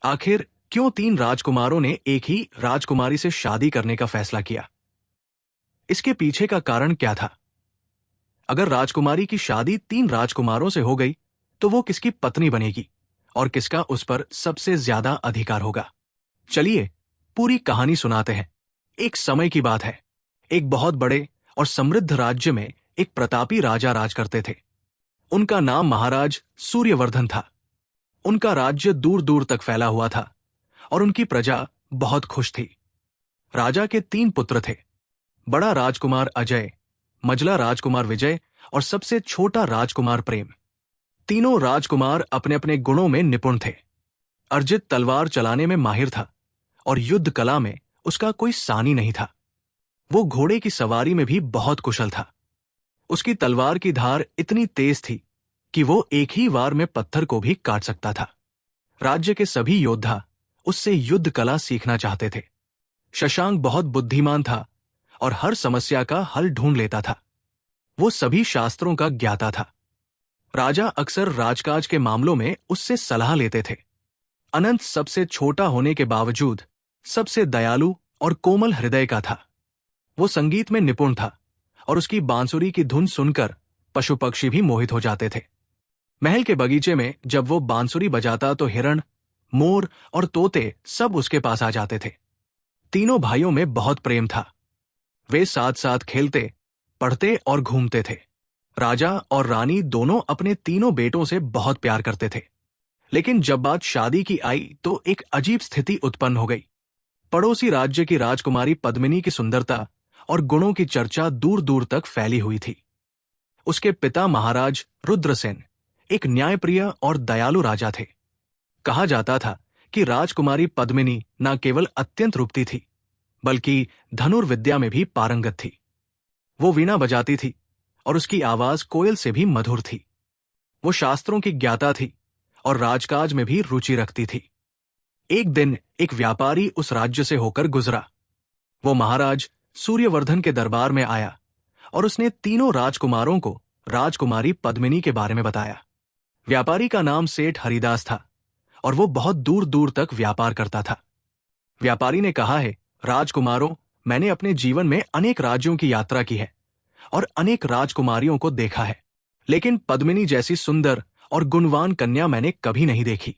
आखिर क्यों तीन राजकुमारों ने एक ही राजकुमारी से शादी करने का फैसला किया? इसके पीछे का कारण क्या था? अगर राजकुमारी की शादी तीन राजकुमारों से हो गई तो वो किसकी पत्नी बनेगी और किसका उस पर सबसे ज्यादा अधिकार होगा? चलिए पूरी कहानी सुनाते हैं। एक समय की बात है। एक बहुत बड़े और समृद्ध राज्य में एक प्रतापी राजा राज करते थे। उनका नाम महाराज सूर्यवर्धन था। उनका राज्य दूर दूर तक फैला हुआ था और उनकी प्रजा बहुत खुश थी। राजा के तीन पुत्र थे, बड़ा राजकुमार अजय, मझला राजकुमार विजय और सबसे छोटा राजकुमार प्रेम। तीनों राजकुमार अपने अपने गुणों में निपुण थे। अर्जित तलवार चलाने में माहिर था और युद्ध कला में उसका कोई सानी नहीं था। वो घोड़े की सवारी में भी बहुत कुशल था। उसकी तलवार की धार इतनी तेज थी कि वो एक ही वार में पत्थर को भी काट सकता था। राज्य के सभी योद्धा उससे युद्ध कला सीखना चाहते थे। शशांक बहुत बुद्धिमान था और हर समस्या का हल ढूंढ लेता था। वो सभी शास्त्रों का ज्ञाता था। राजा अक्सर राजकाज के मामलों में उससे सलाह लेते थे। अनंत सबसे छोटा होने के बावजूद सबसे दयालु और कोमल हृदय का था। वो संगीत में निपुण था और उसकी बांसुरी की धुन सुनकर पशु पक्षी भी मोहित हो जाते थे। महल के बगीचे में जब वो बांसुरी बजाता तो हिरण, मोर और तोते सब उसके पास आ जाते थे। तीनों भाइयों में बहुत प्रेम था। वे साथ साथ खेलते, पढ़ते और घूमते थे। राजा और रानी दोनों अपने तीनों बेटों से बहुत प्यार करते थे। लेकिन जब बात शादी की आई तो एक अजीब स्थिति उत्पन्न हो गई। पड़ोसी राज्य की राजकुमारी पद्मिनी की सुंदरता और गुणों की चर्चा दूर दूर तक फैली हुई थी। उसके पिता महाराज रुद्रसेन एक न्यायप्रिय और दयालु राजा थे। कहा जाता था कि राजकुमारी पद्मिनी न केवल अत्यंत रूपती थी बल्कि धनुर्विद्या में भी पारंगत थी। वो वीणा बजाती थी और उसकी आवाज कोयल से भी मधुर थी। वो शास्त्रों की ज्ञाता थी और राजकाज में भी रुचि रखती थी। एक दिन एक व्यापारी उस राज्य से होकर गुजरा। वो महाराज सूर्यवर्धन के दरबार में आया और उसने तीनों राजकुमारों को राजकुमारी पद्मिनी के बारे में बताया। व्यापारी का नाम सेठ हरिदास था और वो बहुत दूर दूर तक व्यापार करता था। व्यापारी ने कहा है, राजकुमारों, मैंने अपने जीवन में अनेक राज्यों की यात्रा की है और अनेक राजकुमारियों को देखा है, लेकिन पद्मिनी जैसी सुंदर और गुणवान कन्या मैंने कभी नहीं देखी।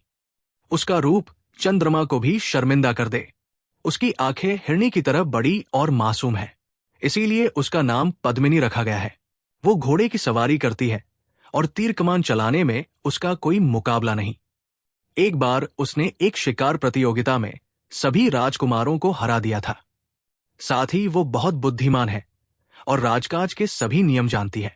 उसका रूप चंद्रमा को भी शर्मिंदा कर दे। उसकी आंखें हिरनी की तरह बड़ी और मासूम है, इसीलिए उसका नाम पद्मिनी रखा गया है। वो घोड़े की सवारी करती है और तीर कमान चलाने में उसका कोई मुकाबला नहीं। एक बार उसने एक शिकार प्रतियोगिता में सभी राजकुमारों को हरा दिया था। साथ ही वो बहुत बुद्धिमान है और राजकाज के सभी नियम जानती है।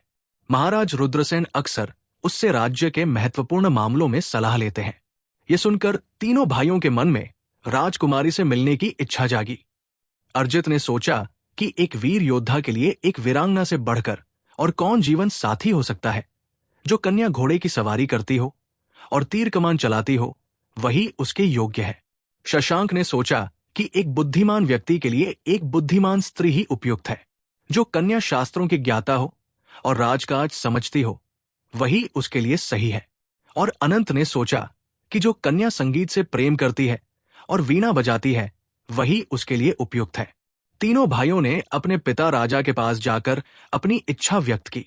महाराज रुद्रसेन अक्सर उससे राज्य के महत्वपूर्ण मामलों में सलाह लेते हैं। ये सुनकर तीनों भाइयों के मन में राजकुमारी से मिलने की इच्छा जागी। अर्जित ने सोचा कि एक वीर योद्धा के लिए एक वीरांगना से बढ़कर और कौन जीवन साथी हो सकता है। जो कन्या घोड़े की सवारी करती हो और तीर कमान चलाती हो, वही उसके योग्य है। शशांक ने सोचा कि एक बुद्धिमान व्यक्ति के लिए एक बुद्धिमान स्त्री ही उपयुक्त है। जो कन्या शास्त्रों की ज्ञाता हो और राजकाज समझती हो, वही उसके लिए सही है। और अनंत ने सोचा कि जो कन्या संगीत से प्रेम करती है और वीणा बजाती है, वही उसके लिए उपयुक्त है। तीनों भाइयों ने अपने पिता राजा के पास जाकर अपनी इच्छा व्यक्त की।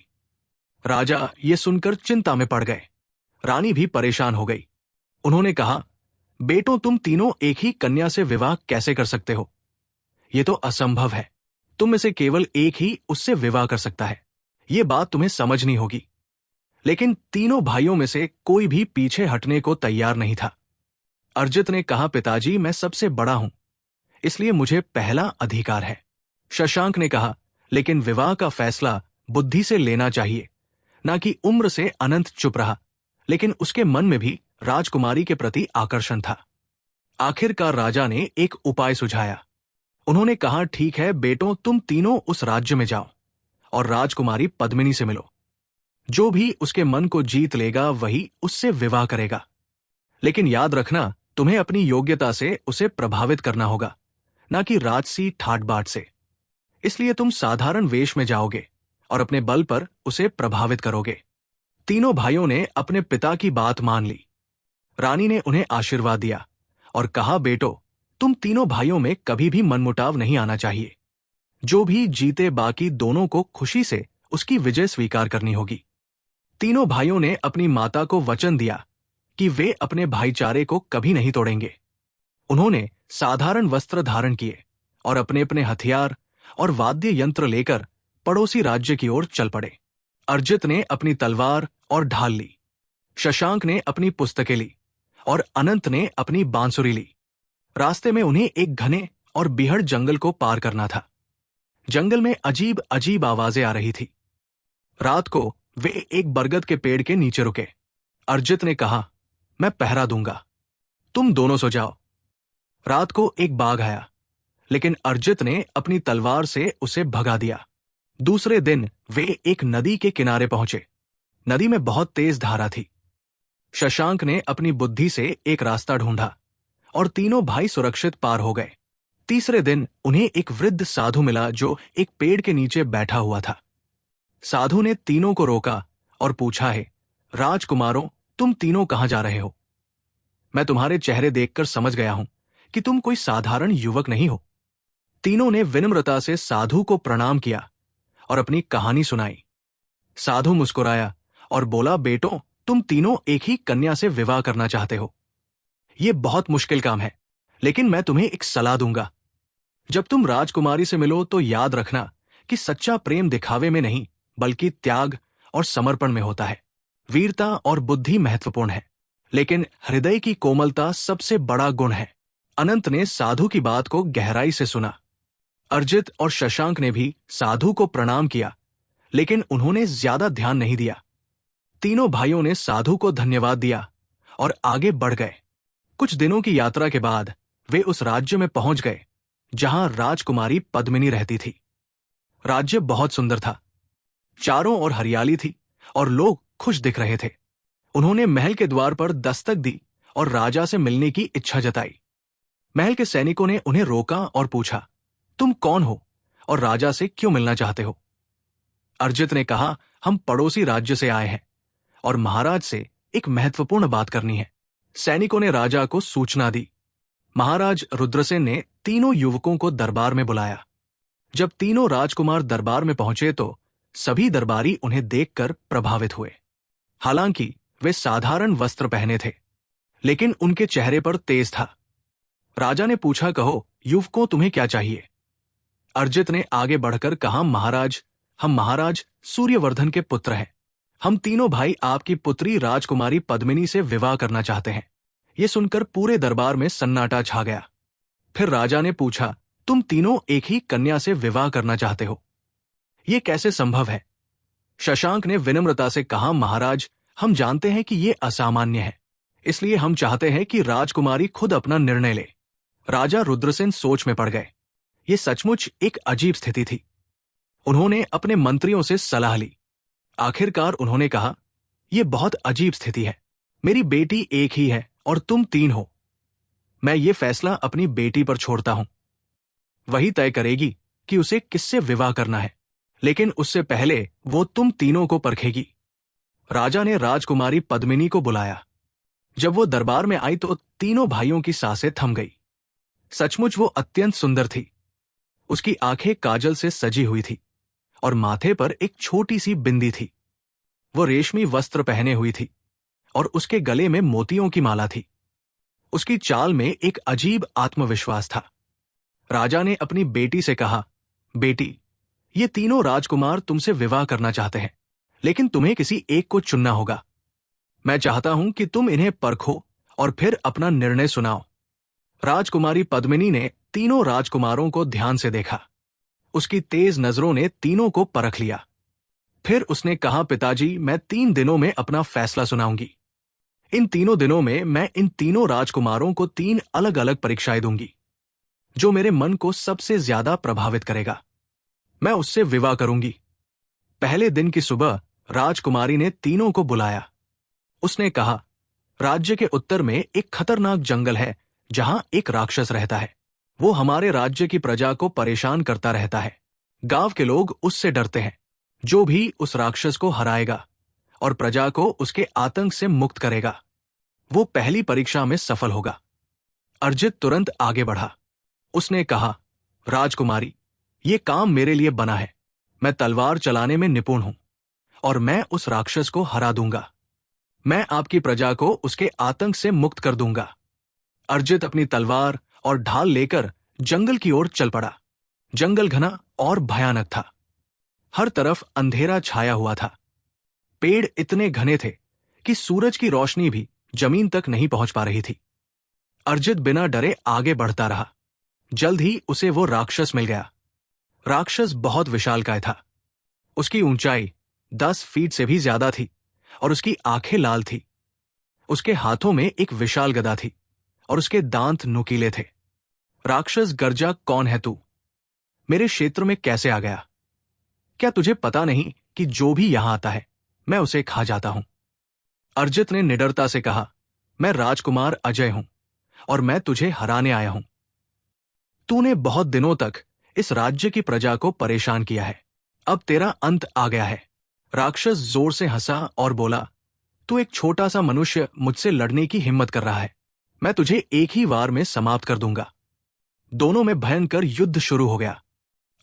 राजा ये सुनकर चिंता में पड़ गए। रानी भी परेशान हो गई। उन्होंने कहा, बेटों, तुम तीनों एक ही कन्या से विवाह कैसे कर सकते हो? ये तो असंभव है। तुम में से केवल एक ही उससे विवाह कर सकता है। ये बात तुम्हें समझनी होगी। लेकिन तीनों भाइयों में से कोई भी पीछे हटने को तैयार नहीं था। अर्जित ने कहा, पिताजी, मैं सबसे बड़ा हूं, इसलिए मुझे पहला अधिकार है। शशांक ने कहा, लेकिन विवाह का फैसला बुद्धि से लेना चाहिए, ना कि उम्र से। अनंत चुप रहा, लेकिन उसके मन में भी राजकुमारी के प्रति आकर्षण था। आखिरकार राजा ने एक उपाय सुझाया। उन्होंने कहा, ठीक है बेटों, तुम तीनों उस राज्य में जाओ और राजकुमारी पद्मिनी से मिलो। जो भी उसके मन को जीत लेगा वही उससे विवाह करेगा। लेकिन याद रखना, तुम्हें अपनी योग्यता से उसे प्रभावित करना होगा, ना कि राजसी ठाट बाट से। इसलिए तुम साधारण वेश में जाओगे और अपने बल पर उसे प्रभावित करोगे। तीनों भाइयों ने अपने पिता की बात मान ली। रानी ने उन्हें आशीर्वाद दिया और कहा, बेटो, तुम तीनों भाइयों में कभी भी मनमुटाव नहीं आना चाहिए। जो भी जीते बाकी दोनों को खुशी से उसकी विजय स्वीकार करनी होगी। तीनों भाइयों ने अपनी माता को वचन दिया कि वे अपने भाईचारे को कभी नहीं तोड़ेंगे। उन्होंने साधारण वस्त्र धारण किए और अपने अपने हथियार और वाद्य यंत्र लेकर पड़ोसी राज्य की ओर चल पड़े। अर्जित ने अपनी तलवार और ढाल ली, शशांक ने अपनी पुस्तकें ली और अनंत ने अपनी बांसुरी ली। रास्ते में उन्हें एक घने और बीहड़ जंगल को पार करना था। जंगल में अजीब अजीब आवाजें आ रही थी। रात को वे एक बरगद के पेड़ के नीचे रुके। अर्जित ने कहा, मैं पहरा दूंगा, तुम दोनों सो जाओ। रात को एक बाघ आया, लेकिन अर्जित ने अपनी तलवार से उसे भगा दिया। दूसरे दिन वे एक नदी के किनारे पहुंचे। नदी में बहुत तेज धारा थी। शशांक ने अपनी बुद्धि से एक रास्ता ढूंढा और तीनों भाई सुरक्षित पार हो गए। तीसरे दिन उन्हें एक वृद्ध साधु मिला जो एक पेड़ के नीचे बैठा हुआ था। साधु ने तीनों को रोका और पूछा, है राजकुमारों, तुम तीनों कहां जा रहे हो? मैं तुम्हारे चेहरे देखकर समझ गया हूं कि तुम कोई साधारण युवक नहीं हो। तीनों ने विनम्रता से साधु को प्रणाम किया और अपनी कहानी सुनाई। साधु मुस्कुराया और बोला, बेटो, तुम तीनों एक ही कन्या से विवाह करना चाहते हो। यह बहुत मुश्किल काम है, लेकिन मैं तुम्हें एक सलाह दूंगा। जब तुम राजकुमारी से मिलो तो याद रखना कि सच्चा प्रेम दिखावे में नहीं, बल्कि त्याग और समर्पण में होता है। वीरता और बुद्धि महत्वपूर्ण है, लेकिन हृदय की कोमलता सबसे बड़ा गुण है। अनंत ने साधु की बात को गहराई से सुना। अर्जित और शशांक ने भी साधु को प्रणाम किया, लेकिन उन्होंने ज्यादा ध्यान नहीं दिया। तीनों भाइयों ने साधु को धन्यवाद दिया और आगे बढ़ गए। कुछ दिनों की यात्रा के बाद वे उस राज्य में पहुंच गए जहां राजकुमारी पद्मिनी रहती थी। राज्य बहुत सुंदर था, चारों ओर हरियाली थी और लोग खुश दिख रहे थे। उन्होंने महल के द्वार पर दस्तक दी और राजा से मिलने की इच्छा जताई। महल के सैनिकों ने उन्हें रोका और पूछा, तुम कौन हो और राजा से क्यों मिलना चाहते हो? अर्जित ने कहा, हम पड़ोसी राज्य से आए हैं और महाराज से एक महत्वपूर्ण बात करनी है। सैनिकों ने राजा को सूचना दी। महाराज रुद्रसेन ने तीनों युवकों को दरबार में बुलाया। जब तीनों राजकुमार दरबार में पहुंचे तो सभी दरबारी उन्हें देखकर प्रभावित हुए। हालांकि वे साधारण वस्त्र पहने थे, लेकिन उनके चेहरे पर तेज था। राजा ने पूछा, कहो युवकों, तुम्हें क्या चाहिए? अर्जित ने आगे बढ़कर कहा, महाराज, हम महाराज सूर्यवर्धन के पुत्र हैं। हम तीनों भाई आपकी पुत्री राजकुमारी पद्मिनी से विवाह करना चाहते हैं। ये सुनकर पूरे दरबार में सन्नाटा छा गया। फिर राजा ने पूछा, तुम तीनों एक ही कन्या से विवाह करना चाहते हो? ये कैसे संभव है? शशांक ने विनम्रता से कहा, महाराज, हम जानते हैं कि ये असामान्य है, इसलिए हम चाहते हैं कि राजकुमारी खुद अपना निर्णय ले। राजा रुद्रसेन सोच में पड़ गए। ये सचमुच एक अजीब स्थिति थी। उन्होंने अपने मंत्रियों से सलाह ली। आखिरकार उन्होंने कहा, यह बहुत अजीब स्थिति है। मेरी बेटी एक ही है और तुम तीन हो। मैं ये फैसला अपनी बेटी पर छोड़ता हूं। वही तय करेगी कि उसे किससे विवाह करना है, लेकिन उससे पहले वो तुम तीनों को परखेगी। राजा ने राजकुमारी पद्मिनी को बुलाया। जब वो दरबार में आई तो तीनों भाइयों की सांसें थम गई। सचमुच वो अत्यंत सुंदर थी। उसकी आंखें काजल से सजी हुई थी और माथे पर एक छोटी सी बिंदी थी। वो रेशमी वस्त्र पहने हुई थी और उसके गले में मोतियों की माला थी। उसकी चाल में एक अजीब आत्मविश्वास था। राजा ने अपनी बेटी से कहा, बेटी, ये तीनों राजकुमार तुमसे विवाह करना चाहते हैं, लेकिन तुम्हें किसी एक को चुनना होगा। मैं चाहता हूं कि तुम इन्हें परखो और फिर अपना निर्णय सुनाओ। राजकुमारी पद्मिनी ने तीनों राजकुमारों को ध्यान से देखा। उसकी तेज नजरों ने तीनों को परख लिया। फिर उसने कहा, पिताजी, मैं 3 दिनों में अपना फैसला सुनाऊंगी। इन 3 दिनों में मैं इन तीनों राजकुमारों को 3 अलग अलग परीक्षाएं दूंगी। जो मेरे मन को सबसे ज्यादा प्रभावित करेगा, मैं उससे विवाह करूंगी। पहले दिन की सुबह राजकुमारी ने तीनों को बुलाया। उसने कहा, राज्य के उत्तर में एक खतरनाक जंगल है जहां एक राक्षस रहता है। वो हमारे राज्य की प्रजा को परेशान करता रहता है। गांव के लोग उससे डरते हैं। जो भी उस राक्षस को हराएगा और प्रजा को उसके आतंक से मुक्त करेगा, वो पहली परीक्षा में सफल होगा। अर्जित तुरंत आगे बढ़ा। उसने कहा, राजकुमारी, ये काम मेरे लिए बना है। मैं तलवार चलाने में निपुण हूं और मैं उस राक्षस को हरा दूंगा। मैं आपकी प्रजा को उसके आतंक से मुक्त कर दूंगा। अर्जित अपनी तलवार और ढाल लेकर जंगल की ओर चल पड़ा। जंगल घना और भयानक था। हर तरफ अंधेरा छाया हुआ था। पेड़ इतने घने थे कि सूरज की रोशनी भी जमीन तक नहीं पहुंच पा रही थी। अर्जित बिना डरे आगे बढ़ता रहा। जल्द ही उसे वो राक्षस मिल गया। राक्षस बहुत विशालकाय था। उसकी ऊंचाई 10 फीट से भी ज्यादा थी और उसकी आंखें लाल थी। उसके हाथों में एक विशाल गदा थी और उसके दांत नुकीले थे। राक्षस गर्जा, कौन है तू? मेरे क्षेत्र में कैसे आ गया? क्या तुझे पता नहीं कि जो भी यहां आता है मैं उसे खा जाता हूं? अर्जित ने निडरता से कहा, मैं राजकुमार अजय हूं और मैं तुझे हराने आया हूं। तूने बहुत दिनों तक इस राज्य की प्रजा को परेशान किया है। अब तेरा अंत आ गया है। राक्षस जोर से हंसा और बोला, तू एक छोटा सा मनुष्य मुझसे लड़ने की हिम्मत कर रहा है। मैं तुझे एक ही वार में समाप्त कर दूंगा। दोनों में भयंकर युद्ध शुरू हो गया।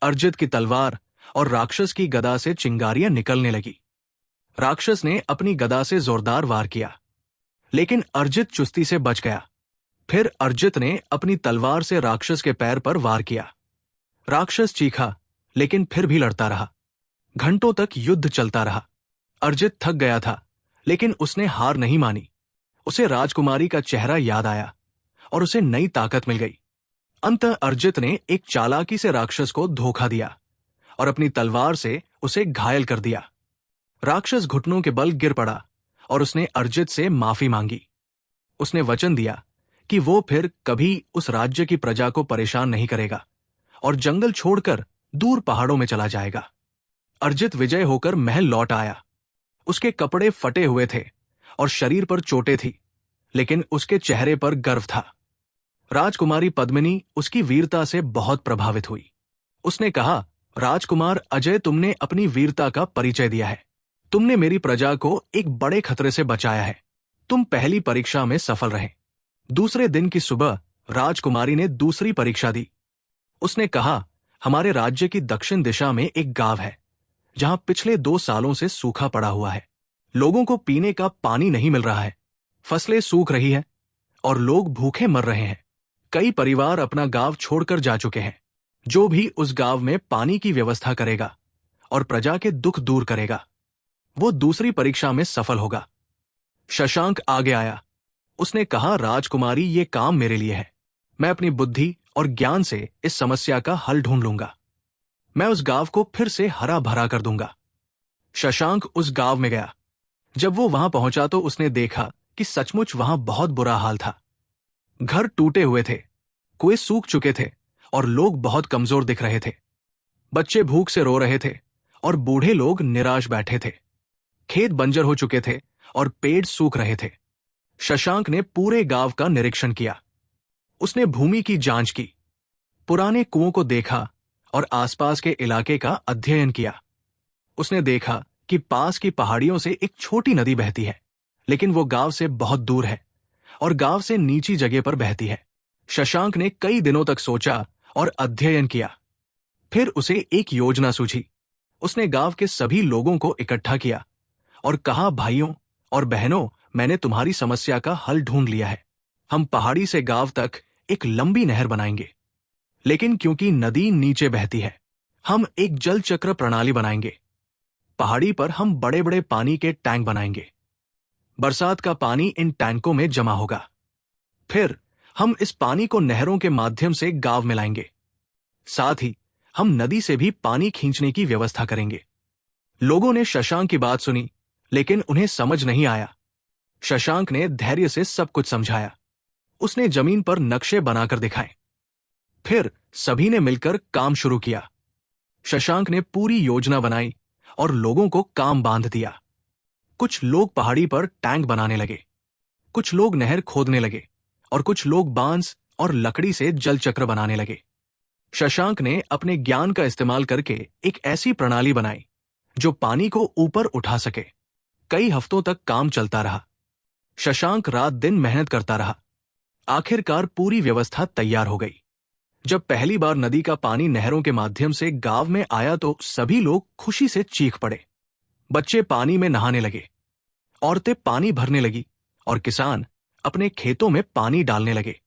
अर्जित की तलवार और राक्षस की गदा से चिंगारियां निकलने लगी। राक्षस ने अपनी गदा से जोरदार वार किया, लेकिन अर्जित चुस्ती से बच गया। फिर अर्जित ने अपनी तलवार से राक्षस के पैर पर वार किया। राक्षस चीखा, लेकिन फिर भी लड़ता रहा। घंटों तक युद्ध चलता रहा। अर्जित थक गया था, लेकिन उसने हार नहीं मानी। उसे राजकुमारी का चेहरा याद आया और उसे नई ताकत मिल गई। अंततः अर्जित ने एक चालाकी से राक्षस को धोखा दिया और अपनी तलवार से उसे घायल कर दिया। राक्षस घुटनों के बल गिर पड़ा और उसने अर्जित से माफी मांगी। उसने वचन दिया कि वो फिर कभी उस राज्य की प्रजा को परेशान नहीं करेगा और जंगल छोड़कर दूर पहाड़ों में चला जाएगा। अर्जित विजय होकर महल लौट आया। उसके कपड़े फटे हुए थे और शरीर पर चोटें थी, लेकिन उसके चेहरे पर गर्व था। राजकुमारी पद्मिनी उसकी वीरता से बहुत प्रभावित हुई। उसने कहा, राजकुमार अजय, तुमने अपनी वीरता का परिचय दिया है। तुमने मेरी प्रजा को एक बड़े खतरे से बचाया है। तुम पहली परीक्षा में सफल रहे। दूसरे दिन की सुबह राजकुमारी ने दूसरी परीक्षा दी। उसने कहा, हमारे राज्य की दक्षिण दिशा में एक गांव है जहां पिछले 2 सालों से सूखा पड़ा हुआ है। लोगों को पीने का पानी नहीं मिल रहा है। फसलें सूख रही है और लोग भूखे मर रहे हैं। कई परिवार अपना गांव छोड़कर जा चुके हैं। जो भी उस गांव में पानी की व्यवस्था करेगा और प्रजा के दुख दूर करेगा, वो दूसरी परीक्षा में सफल होगा। शशांक आगे आया। उसने कहा, राजकुमारी, ये काम मेरे लिए है। मैं अपनी बुद्धि और ज्ञान से इस समस्या का हल ढूंढ लूंगा। मैं उस गांव को फिर से हरा भरा कर दूंगा। शशांक उस गांव में गया। जब वो वहां पहुंचा तो उसने देखा कि सचमुच वहां बहुत बुरा हाल था। घर टूटे हुए थे, कुएं सूख चुके थे और लोग बहुत कमजोर दिख रहे थे। बच्चे भूख से रो रहे थे और बूढ़े लोग निराश बैठे थे। खेत बंजर हो चुके थे और पेड़ सूख रहे थे। शशांक ने पूरे गांव का निरीक्षण किया। उसने भूमि की जांच की, पुराने कुओं को देखा और आसपास के इलाके का अध्ययन किया। उसने देखा कि पास की पहाड़ियों से एक छोटी नदी बहती है, लेकिन वो गांव से बहुत दूर है और गांव से नीची जगह पर बहती है। शशांक ने कई दिनों तक सोचा और अध्ययन किया। फिर उसे एक योजना सूझी। उसने गांव के सभी लोगों को इकट्ठा किया और कहा, भाइयों और बहनों, मैंने तुम्हारी समस्या का हल ढूंढ लिया है। हम पहाड़ी से गांव तक एक लंबी नहर बनाएंगे, लेकिन क्योंकि नदी नीचे बहती है, हम एक जल चक्र प्रणाली बनाएंगे। पहाड़ी पर हम बड़े बड़े पानी के टैंक बनाएंगे। बरसात का पानी इन टैंकों में जमा होगा। फिर हम इस पानी को नहरों के माध्यम से गांव में लाएंगे। साथ ही हम नदी से भी पानी खींचने की व्यवस्था करेंगे। लोगों ने शशांक की बात सुनी, लेकिन उन्हें समझ नहीं आया। शशांक ने धैर्य से सब कुछ समझाया। उसने जमीन पर नक्शे बनाकर दिखाए। फिर सभी ने मिलकर काम शुरू किया। शशांक ने पूरी योजना बनाई और लोगों को काम बांध दिया। कुछ लोग पहाड़ी पर टैंक बनाने लगे, कुछ लोग नहर खोदने लगे और कुछ लोग बांस और लकड़ी से जल चक्र बनाने लगे। शशांक ने अपने ज्ञान का इस्तेमाल करके एक ऐसी प्रणाली बनाई जो पानी को ऊपर उठा सके। कई हफ्तों तक काम चलता रहा। शशांक रात दिन मेहनत करता रहा। आखिरकार पूरी व्यवस्था तैयार हो गई। जब पहली बार नदी का पानी नहरों के माध्यम से गांव में आया तो सभी लोग खुशी से चीख पड़े। बच्चे पानी में नहाने लगे, औरतें पानी भरने लगी और किसान अपने खेतों में पानी डालने लगे।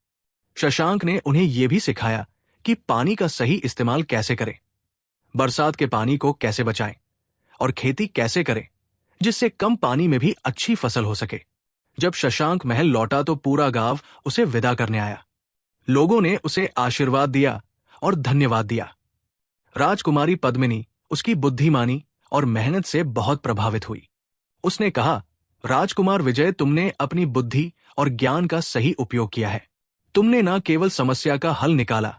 शशांक ने उन्हें यह भी सिखाया कि पानी का सही इस्तेमाल कैसे करें, बरसात के पानी को कैसे बचाएं और खेती कैसे करें जिससे कम पानी में भी अच्छी फसल हो सके। जब शशांक महल लौटा तो पूरा गांव उसे विदा करने आया। लोगों ने उसे आशीर्वाद दिया और धन्यवाद दिया। राजकुमारी पद्मिनी उसकी बुद्धिमानी और मेहनत से बहुत प्रभावित हुई। उसने कहा, राजकुमार विजय, तुमने अपनी बुद्धि और ज्ञान का सही उपयोग किया है। तुमने न केवल समस्या का हल निकाला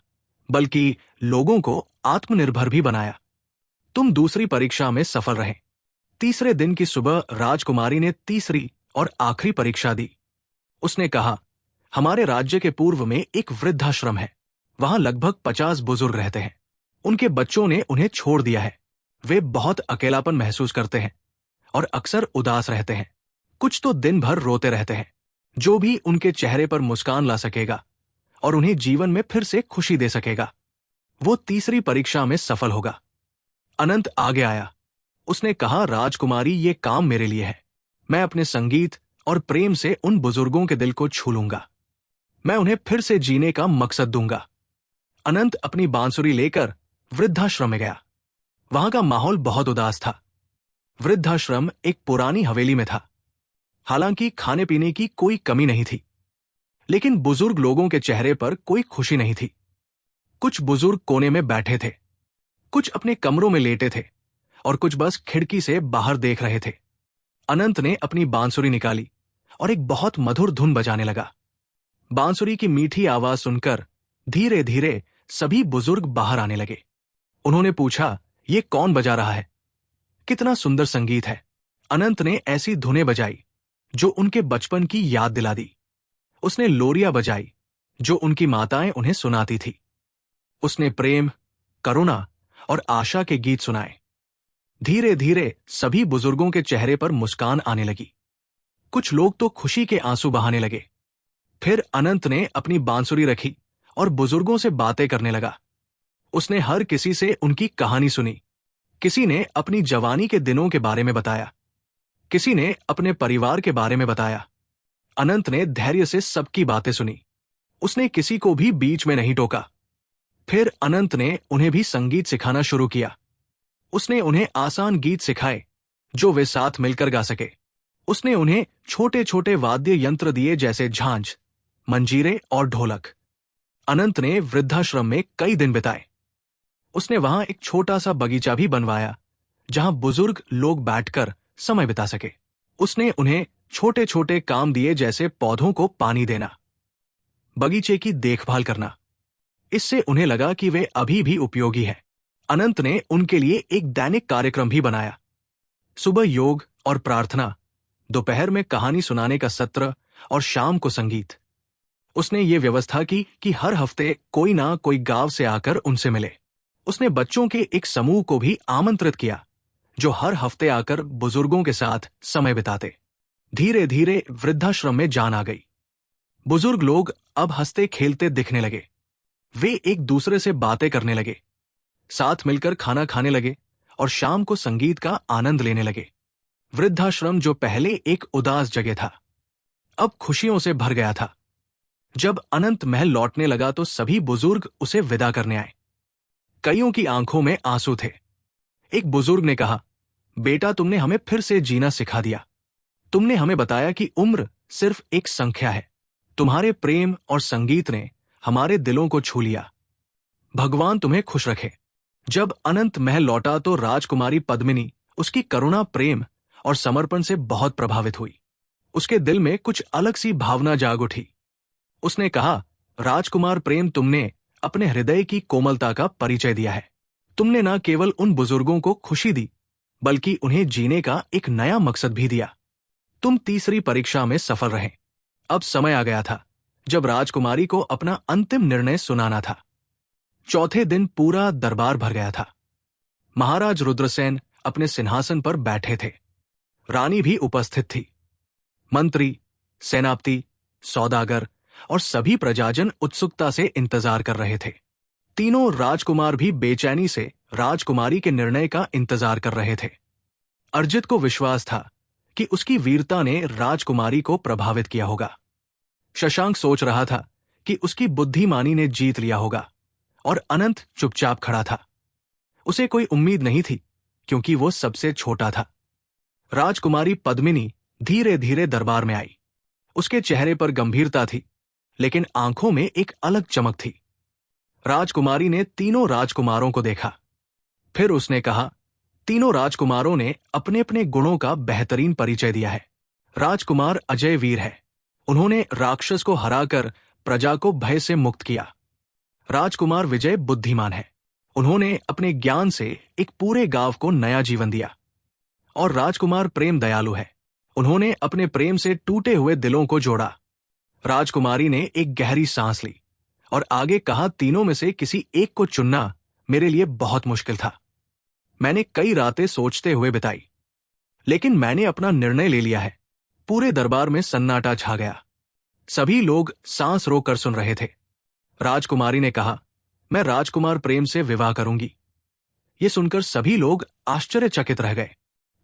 बल्कि लोगों को आत्मनिर्भर भी बनाया। तुम दूसरी परीक्षा में सफल रहे। तीसरे दिन की सुबह राजकुमारी ने तीसरी और आखिरी परीक्षा दी। उसने कहा, हमारे राज्य के पूर्व में एक वृद्धाश्रम है। वहां लगभग 50 बुजुर्ग रहते हैं। उनके बच्चों ने उन्हें छोड़ दिया है। वे बहुत अकेलापन महसूस करते हैं और अक्सर उदास रहते हैं। कुछ तो दिन भर रोते रहते हैं। जो भी उनके चेहरे पर मुस्कान ला सकेगा और उन्हें जीवन में फिर से खुशी दे सकेगा, वो तीसरी परीक्षा में सफल होगा। अनंत आगे आया। उसने कहा, राजकुमारी, ये काम मेरे लिए है। मैं अपने संगीत और प्रेम से उन बुजुर्गों के दिल को छू लूंगा। मैं उन्हें फिर से जीने का मकसद दूंगा। अनंत अपनी बांसुरी लेकर वृद्धाश्रम में गया। वहां का माहौल बहुत उदास था। वृद्धाश्रम एक पुरानी हवेली में था। हालांकि खाने पीने की कोई कमी नहीं थी, लेकिन बुजुर्ग लोगों के चेहरे पर कोई खुशी नहीं थी। कुछ बुजुर्ग कोने में बैठे थे, कुछ अपने कमरों में लेटे थे और कुछ बस खिड़की से बाहर देख रहे थे। अनंत ने अपनी बांसुरी निकाली और एक बहुत मधुर धुन बजाने लगा। बांसुरी की मीठी आवाज सुनकर धीरे धीरे सभी बुजुर्ग बाहर आने लगे। उन्होंने पूछा, ये कौन बजा रहा है? कितना सुंदर संगीत है। अनंत ने ऐसी धुनें बजाई जो उनके बचपन की याद दिला दी। उसने लोरियां बजाई जो उनकी माताएं उन्हें सुनाती थी। उसने प्रेम, करुणा और आशा के गीत सुनाए। धीरे धीरे सभी बुजुर्गों के चेहरे पर मुस्कान आने लगी। कुछ लोग तो खुशी के आंसू बहाने लगे। फिर अनंत ने अपनी बांसुरी रखी और बुजुर्गों से बातें करने लगा। उसने हर किसी से उनकी कहानी सुनी। किसी ने अपनी जवानी के दिनों के बारे में बताया, किसी ने अपने परिवार के बारे में बताया। अनंत ने धैर्य से सबकी बातें सुनी। उसने किसी को भी बीच में नहीं टोका। फिर अनंत ने उन्हें भी संगीत सिखाना शुरू किया। उसने उन्हें आसान गीत सिखाए जो वे साथ मिलकर गा सके। उसने उन्हें छोटे छोटे वाद्य यंत्र दिए जैसे झांझ, मंजीरे और ढोलक। अनंत ने वृद्धाश्रम में कई दिन बिताए। उसने वहां एक छोटा सा बगीचा भी बनवाया जहां बुजुर्ग लोग बैठकर समय बिता सके। उसने उन्हें छोटे छोटे काम दिए जैसे पौधों को पानी देना, बगीचे की देखभाल करना। इससे उन्हें लगा कि वे अभी भी उपयोगी हैं। अनंत ने उनके लिए एक दैनिक कार्यक्रम भी बनाया। सुबह योग और प्रार्थना, दोपहर में कहानी सुनाने का सत्र और शाम को संगीत। उसने ये व्यवस्था की कि हर हफ्ते कोई ना कोई गांव से आकर उनसे मिले। उसने बच्चों के एक समूह को भी आमंत्रित किया जो हर हफ्ते आकर बुजुर्गों के साथ समय बिताते। धीरे धीरे वृद्धाश्रम में जान आ गई। बुजुर्ग लोग अब हंसते खेलते दिखने लगे। वे एक दूसरे से बातें करने लगे, साथ मिलकर खाना खाने लगे और शाम को संगीत का आनंद लेने लगे। वृद्धाश्रम जो पहले एक उदास जगह था, अब खुशियों से भर गया था। जब अनंत महल लौटने लगा तो सभी बुजुर्ग उसे विदा करने आए। कईयों की आंखों में आंसू थे। एक बुजुर्ग ने कहा, बेटा, तुमने हमें फिर से जीना सिखा दिया। तुमने हमें बताया कि उम्र सिर्फ एक संख्या है। तुम्हारे प्रेम और संगीत ने हमारे दिलों को छू लिया। भगवान तुम्हें खुश रखे। जब अनंत महल लौटा तो राजकुमारी पद्मिनी उसकी करुणा, प्रेम और समर्पण से बहुत प्रभावित हुई। उसके दिल में कुछ अलग सी भावना जाग उठी। उसने कहा, राजकुमार प्रेम, तुमने अपने हृदय की कोमलता का परिचय दिया है। तुमने न केवल उन बुजुर्गों को खुशी दी बल्कि उन्हें जीने का एक नया मकसद भी दिया। तुम तीसरी परीक्षा में सफल रहे। अब समय आ गया था जब राजकुमारी को अपना अंतिम निर्णय सुनाना था। चौथे दिन पूरा दरबार भर गया था। महाराज रुद्रसेन अपने सिंहासन पर बैठे थे। रानी भी उपस्थित थी। मंत्री, सेनापति, सौदागर और सभी प्रजाजन उत्सुकता से इंतजार कर रहे थे। तीनों राजकुमार भी बेचैनी से राजकुमारी के निर्णय का इंतजार कर रहे थे। अर्जित को विश्वास था कि उसकी वीरता ने राजकुमारी को प्रभावित किया होगा। शशांक सोच रहा था कि उसकी बुद्धिमानी ने जीत लिया होगा, और अनंत चुपचाप खड़ा था। उसे कोई उम्मीद नहीं थी, क्योंकि वो सबसे छोटा था। राजकुमारी पद्मिनी धीरे धीरे दरबार में आई। उसके चेहरे पर गंभीरता थी, लेकिन आंखों में एक अलग चमक थी। राजकुमारी ने तीनों राजकुमारों को देखा। फिर उसने कहा, तीनों राजकुमारों ने अपने अपने गुणों का बेहतरीन परिचय दिया है। राजकुमार अजय वीर है। उन्होंने राक्षस को हराकर प्रजा को भय से मुक्त किया। राजकुमार विजय बुद्धिमान है। उन्होंने अपने ज्ञान से एक पूरे गांव को नया जीवन दिया। और राजकुमार प्रेम दयालु है। उन्होंने अपने प्रेम से टूटे हुए दिलों को जोड़ा। राजकुमारी ने एक गहरी सांस ली और आगे कहा, तीनों में से किसी एक को चुनना मेरे लिए बहुत मुश्किल था। मैंने कई रातें सोचते हुए बिताई, लेकिन मैंने अपना निर्णय ले लिया है। पूरे दरबार में सन्नाटा छा गया। सभी लोग सांस रोककर सुन रहे थे। राजकुमारी ने कहा, मैं राजकुमार प्रेम से विवाह करूंगी। ये सुनकर सभी लोग आश्चर्यचकित रह गए।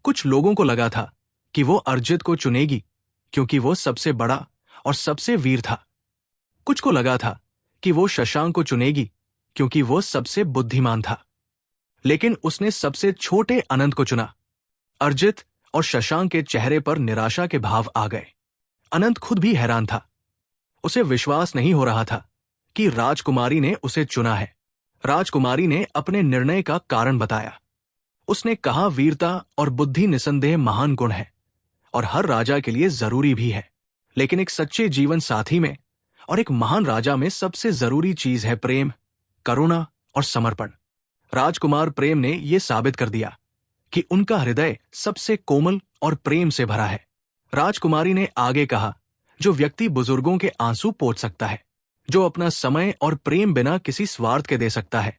कुछ लोगों को लगा था कि वो अर्जित को चुनेगी, क्योंकि वो सबसे बड़ा और सबसे वीर था। कुछ को लगा था कि वो शशांक को चुनेगी, क्योंकि वो सबसे बुद्धिमान था। लेकिन उसने सबसे छोटे अनंत को चुना। अर्जित और शशांक के चेहरे पर निराशा के भाव आ गए। अनंत खुद भी हैरान था। उसे विश्वास नहीं हो रहा था कि राजकुमारी ने उसे चुना है। राजकुमारी ने अपने निर्णय का कारण बताया। उसने कहा, वीरता और बुद्धि निसंदेह महान गुण है और हर राजा के लिए जरूरी भी है, लेकिन एक सच्चे जीवन साथी में और एक महान राजा में सबसे जरूरी चीज है प्रेम, करुणा और समर्पण। राजकुमार प्रेम ने यह साबित कर दिया कि उनका हृदय सबसे कोमल और प्रेम से भरा है। राजकुमारी ने आगे कहा, जो व्यक्ति बुजुर्गों के आंसू पोंछ सकता है, जो अपना समय और प्रेम बिना किसी स्वार्थ के दे सकता है,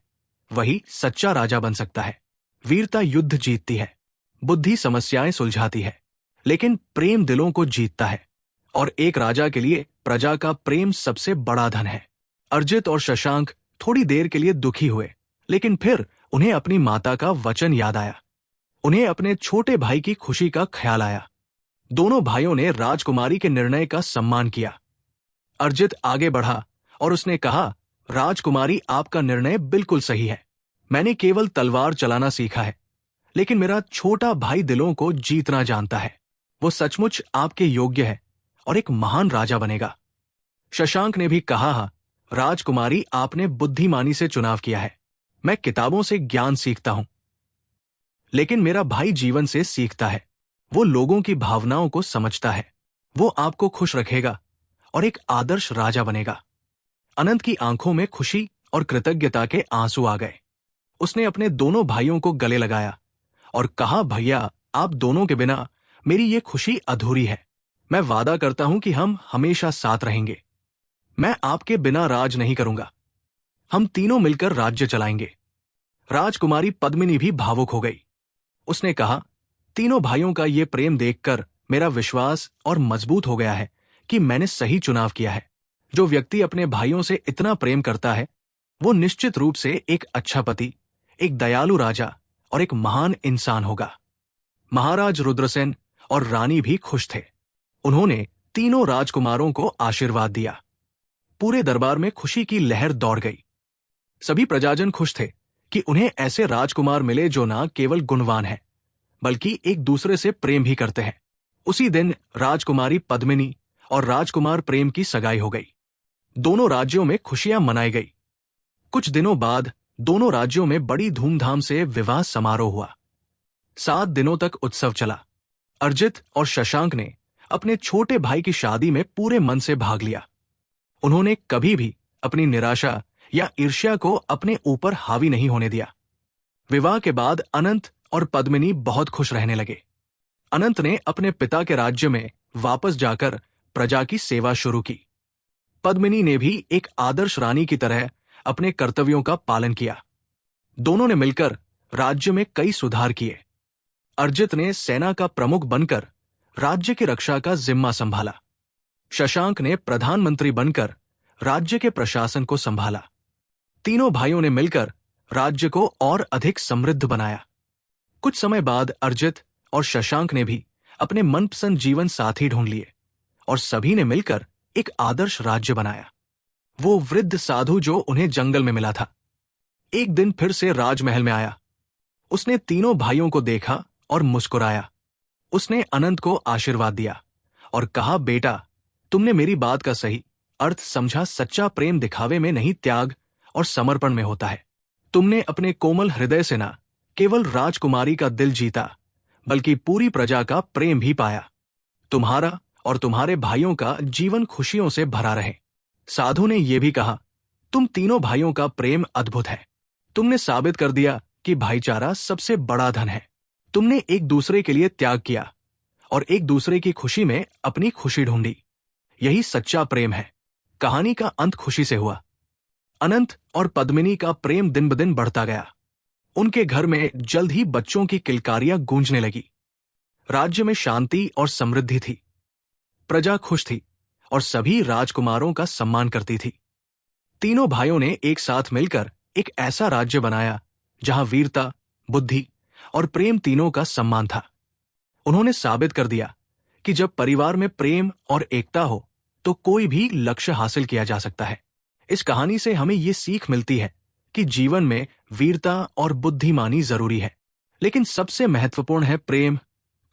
वही सच्चा राजा बन सकता है। वीरता युद्ध जीतती है, बुद्धि समस्याएं सुलझाती है, लेकिन प्रेम दिलों को जीतता है। और एक राजा के लिए प्रजा का प्रेम सबसे बड़ा धन है। अर्जित और शशांक थोड़ी देर के लिए दुखी हुए, लेकिन फिर उन्हें अपनी माता का वचन याद आया। उन्हें अपने छोटे भाई की खुशी का ख्याल आया। दोनों भाइयों ने राजकुमारी के निर्णय का सम्मान किया। अर्जित आगे बढ़ा और उसने कहा, राजकुमारी, आपका निर्णय बिल्कुल सही है। मैंने केवल तलवार चलाना सीखा है, लेकिन मेरा छोटा भाई दिलों को जीतना जानता है। वो सचमुच आपके योग्य है और एक महान राजा बनेगा। शशांक ने भी कहा, राजकुमारी, आपने बुद्धिमानी से चुनाव किया है। मैं किताबों से ज्ञान सीखता हूं, लेकिन मेरा भाई जीवन से सीखता है। वो लोगों की भावनाओं को समझता है। वो आपको खुश रखेगा और एक आदर्श राजा बनेगा। अनंत की आंखों में खुशी और कृतज्ञता के आंसू आ गए। उसने अपने दोनों भाइयों को गले लगाया और कहा, भैया, आप दोनों के बिना मेरी ये खुशी अधूरी है। मैं वादा करता हूं कि हम हमेशा साथ रहेंगे। मैं आपके बिना राज नहीं करूंगा। हम तीनों मिलकर राज्य चलाएंगे। राजकुमारी पद्मिनी भी भावुक हो गई। उसने कहा, तीनों भाइयों का ये प्रेम देखकर मेरा विश्वास और मजबूत हो गया है कि मैंने सही चुनाव किया है। जो व्यक्ति अपने भाइयों से इतना प्रेम करता है, वो निश्चित रूप से एक अच्छा पति, एक दयालु राजा और एक महान इंसान होगा। महाराज रुद्रसेन और रानी भी खुश थे। उन्होंने तीनों राजकुमारों को आशीर्वाद दिया। पूरे दरबार में खुशी की लहर दौड़ गई। सभी प्रजाजन खुश थे कि उन्हें ऐसे राजकुमार मिले जो न केवल गुणवान हैं, बल्कि एक दूसरे से प्रेम भी करते हैं। उसी दिन राजकुमारी पद्मिनी और राजकुमार प्रेम की सगाई हो गई। दोनों राज्यों में खुशियां मनाई गई। कुछ दिनों बाद दोनों राज्यों में बड़ी धूमधाम से विवाह समारोह हुआ। 7 दिनों तक उत्सव चला। अर्जित और शशांक ने अपने छोटे भाई की शादी में पूरे मन से भाग लिया। उन्होंने कभी भी अपनी निराशा या ईर्ष्या को अपने ऊपर हावी नहीं होने दिया। विवाह के बाद अनंत और पद्मिनी बहुत खुश रहने लगे। अनंत ने अपने पिता के राज्य में वापस जाकर प्रजा की सेवा शुरू की। पद्मिनी ने भी एक आदर्श रानी की तरह अपने कर्तव्यों का पालन किया। दोनों ने मिलकर राज्य में कई सुधार किए। अर्जित ने सेना का प्रमुख बनकर राज्य की रक्षा का जिम्मा संभाला। शशांक ने प्रधानमंत्री बनकर राज्य के प्रशासन को संभाला। तीनों भाइयों ने मिलकर राज्य को और अधिक समृद्ध बनाया। कुछ समय बाद अर्जित और शशांक ने भी अपने मनपसंद जीवन साथी ढूंढ लिए और सभी ने मिलकर एक आदर्श राज्य बनाया। वो वृद्ध साधु जो उन्हें जंगल में मिला था, एक दिन फिर से राजमहल में आया। उसने तीनों भाइयों को देखा और मुस्कुराया। उसने अनंत को आशीर्वाद दिया और कहा, बेटा, तुमने मेरी बात का सही अर्थ समझा। सच्चा प्रेम दिखावे में नहीं, त्याग और समर्पण में होता है। तुमने अपने कोमल हृदय से न केवल राजकुमारी का दिल जीता, बल्कि पूरी प्रजा का प्रेम भी पाया। तुम्हारा और तुम्हारे भाइयों का जीवन खुशियों से भरा रहे। साधु ने यह भी कहा, तुम तीनों भाइयों का प्रेम अद्भुत है। तुमने साबित कर दिया कि भाईचारा सबसे बड़ा धन है। तुमने एक दूसरे के लिए त्याग किया और एक दूसरे की खुशी में अपनी खुशी ढूंढी। यही सच्चा प्रेम है। कहानी का अंत खुशी से हुआ। अनंत और पद्मिनी का प्रेम दिन ब दिन बढ़ता गया। उनके घर में जल्द ही बच्चों की किलकारियां गूंजने लगी। राज्य में शांति और समृद्धि थी। प्रजा खुश थी और सभी राजकुमारों का सम्मान करती थी। तीनों भाइयों ने एक साथ मिलकर एक ऐसा राज्य बनाया जहां वीरता, बुद्धि और प्रेम तीनों का सम्मान था। उन्होंने साबित कर दिया कि जब परिवार में प्रेम और एकता हो तो कोई भी लक्ष्य हासिल किया जा सकता है। इस कहानी से हमें ये सीख मिलती है कि जीवन में वीरता और बुद्धिमानी जरूरी है, लेकिन सबसे महत्वपूर्ण है प्रेम,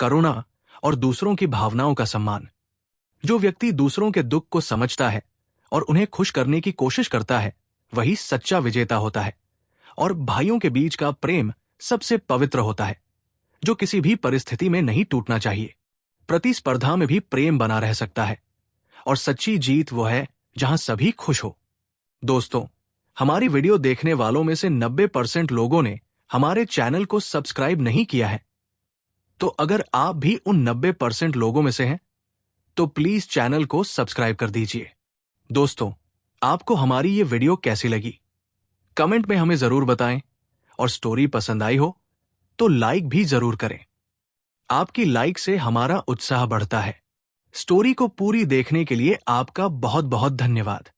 करुणा और दूसरों की भावनाओं का सम्मान। जो व्यक्ति दूसरों के दुख को समझता है और उन्हें खुश करने की कोशिश करता है, वही सच्चा विजेता होता है। और भाइयों के बीच का प्रेम सबसे पवित्र होता है, जो किसी भी परिस्थिति में नहीं टूटना चाहिए। प्रतिस्पर्धा में भी प्रेम बना रह सकता है और सच्ची जीत वो है जहां सभी खुश हो। दोस्तों, हमारी वीडियो देखने वालों में से 90% लोगों ने हमारे चैनल को सब्सक्राइब नहीं किया है। तो अगर आप भी उन 90% लोगों में से हैं, तो प्लीज चैनल को सब्सक्राइब कर दीजिए। दोस्तों, आपको हमारी ये वीडियो कैसी लगी? कमेंट में हमें जरूर बताएं और स्टोरी पसंद आई हो तो लाइक भी जरूर करें। आपकी लाइक से हमारा उत्साह बढ़ता है। स्टोरी को पूरी देखने के लिए आपका बहुत बहुत धन्यवाद।